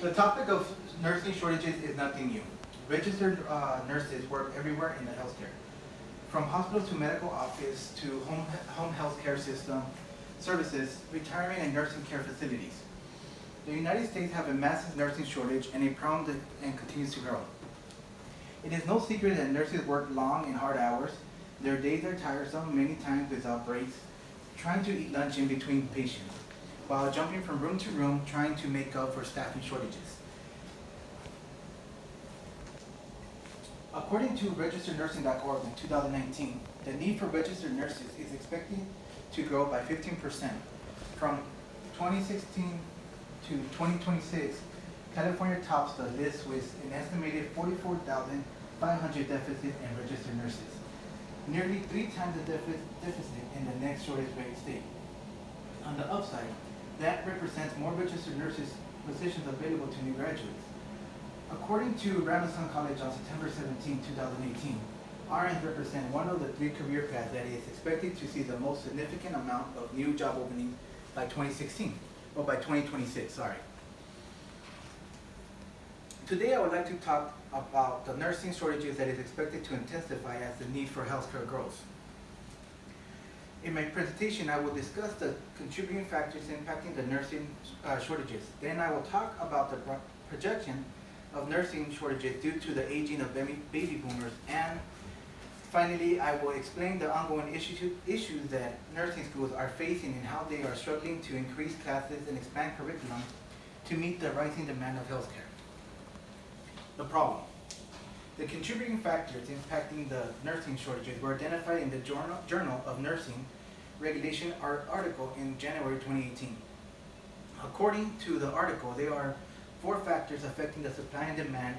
The topic of nursing shortages is nothing new. Registered nurses work everywhere in the healthcare, from hospitals to medical office to home health care system services, retirement and nursing care facilities. The United States have a massive nursing shortage and a problem and continues to grow. It is no secret that nurses work long and hard hours. Their days are tiresome, many times without breaks, trying to eat lunch in between patients, while jumping from room to room trying to make up for staffing shortages. According to registerednursing.org in 2019, the need for registered nurses is expected to grow by 15%. From 2016 to 2026, California tops the list with an estimated 44,500 deficit in registered nurses, nearly 3 times the deficit in the next shortest rate state. On the upside, that represents more registered nurses positions available to new graduates. According to Ramazan College on September 17, 2018, RNs represent one of the 3 career paths that is expected to see the most significant amount of new job openings by 2026, sorry. Today I would like to talk about the nursing shortages that is expected to intensify as the need for healthcare grows. In my presentation, I will discuss the contributing factors impacting the nursing shortages. Then I will talk about the projection of nursing shortages due to the aging of baby boomers, and finally I will explain the ongoing issues that nursing schools are facing and how they are struggling to increase classes and expand curriculum to meet the rising demand of healthcare. The problem. The contributing factors impacting the nursing shortages were identified in the Journal of Nursing Regulation article in January 2018. According to the article, there are 4 factors affecting the supply and demand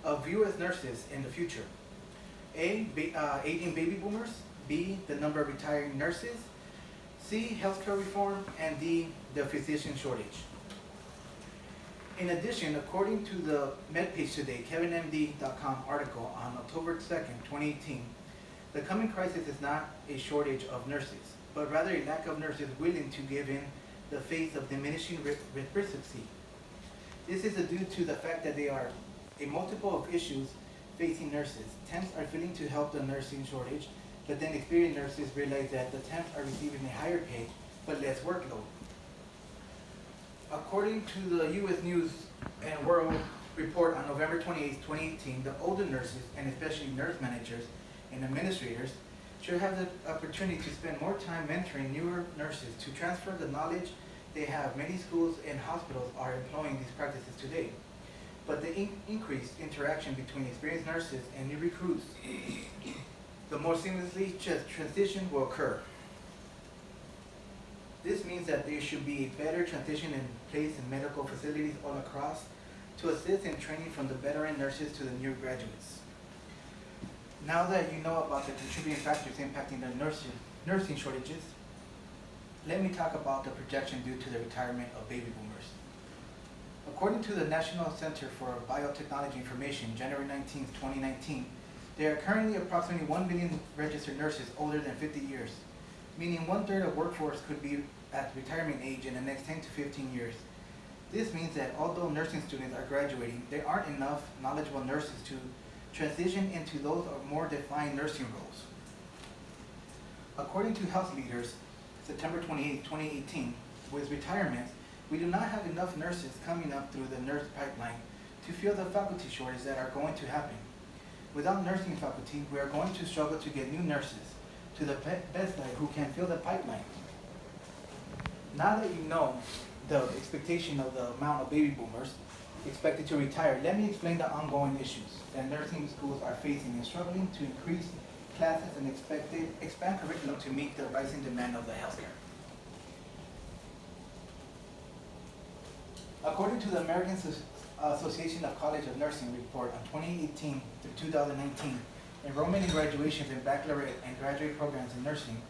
of U.S. nurses in the future. A, aging baby boomers. B, the number of retiring nurses. C, healthcare reform. And D, the physician shortage. In addition, according to the MedPage Today, KevinMD.com article on October 2nd, 2018, the coming crisis is not a shortage of nurses, but rather a lack of nurses willing to give in the face of diminishing reciprocity. This is due to the fact that there are a multiple of issues facing nurses. Temps are failing to help the nursing shortage, but then experienced nurses realize that the temps are receiving a higher pay but less workload. According to the U.S. News and World Report on November 28, 2018, the older nurses, and especially nurse managers and administrators, should have the opportunity to spend more time mentoring newer nurses to transfer the knowledge they have. Many schools and hospitals are employing these practices today, but the increased interaction between experienced nurses and new recruits, the more seamlessly transition will occur. This means that there should be a better transition in place in medical facilities all across to assist in training from the veteran nurses to the new graduates. Now that you know about the contributing factors impacting the nursing shortages, let me talk about the projection due to the retirement of baby boomers. According to the National Center for Biotechnology Information, January 19, 2019, there are currently approximately 1 million registered nurses older than 50 years, meaning 1/3 of workforce could be at retirement age in the next 10 to 15 years. This means that although nursing students are graduating, there aren't enough knowledgeable nurses to transition into those more defined nursing roles. According to Health Leaders, September 28, 2018, with retirements, we do not have enough nurses coming up through the nurse pipeline to fill the faculty shortage that are going to happen. Without nursing faculty, we are going to struggle to get new nurses to the bedside who can fill the pipeline. Now that you know the expectation of the amount of baby boomers expected to retire, let me explain the ongoing issues that nursing schools are facing in struggling to increase classes and expand curriculum to meet the rising demand of the healthcare. According to the American Association of College of Nursing report on 2018 through 2019, enrollment in graduations in baccalaureate and graduate programs in nursing,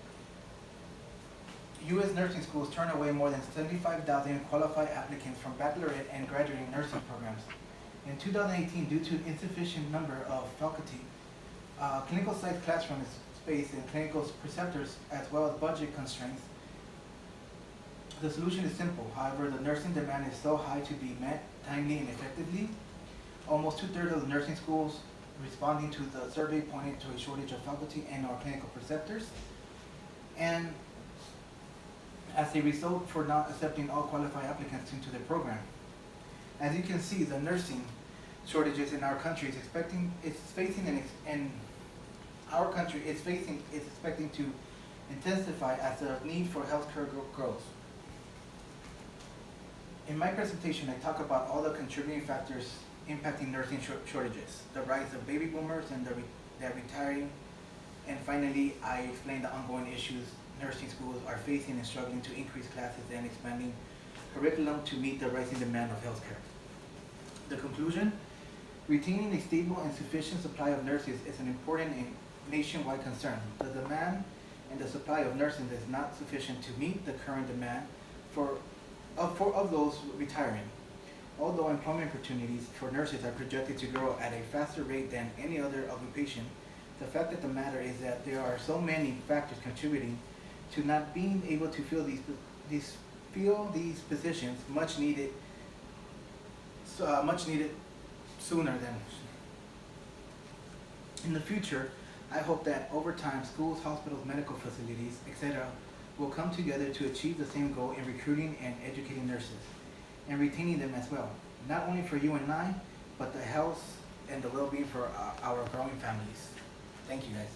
U.S. nursing schools turn away more than 75,000 qualified applicants from baccalaureate and graduate nursing programs. In 2018, due to insufficient number of faculty, clinical site classroom space and clinical preceptors, as well as budget constraints, The solution is simple. However, the nursing demand is so high to be met timely and effectively. Almost 2/3 of the nursing schools responding to the survey pointed to a shortage of faculty and or clinical preceptors. And as a result for not accepting all qualified applicants into the program. As you can see, the nursing shortages in our country is expecting to intensify as the need for healthcare grows. In my presentation, I talk about all the contributing factors impacting nursing shortages, the rise of baby boomers and they're retiring, and finally, I explain the ongoing issues nursing schools are facing and struggling to increase classes and expanding curriculum to meet the rising demand of healthcare. The conclusion, retaining a stable and sufficient supply of nurses is an important and nationwide concern. The demand and the supply of nurses is not sufficient to meet the current demand of those retiring. Although employment opportunities for nurses are projected to grow at a faster rate than any other occupation, the fact of the matter is that there are so many factors contributing to not being able to fill these positions much needed sooner than. In the future, I hope that over time, schools, hospitals, medical facilities, etc., will come together to achieve the same goal in recruiting and educating nurses, and retaining them as well, not only for you and I, but the health and the well-being for our growing families. Thank you, guys.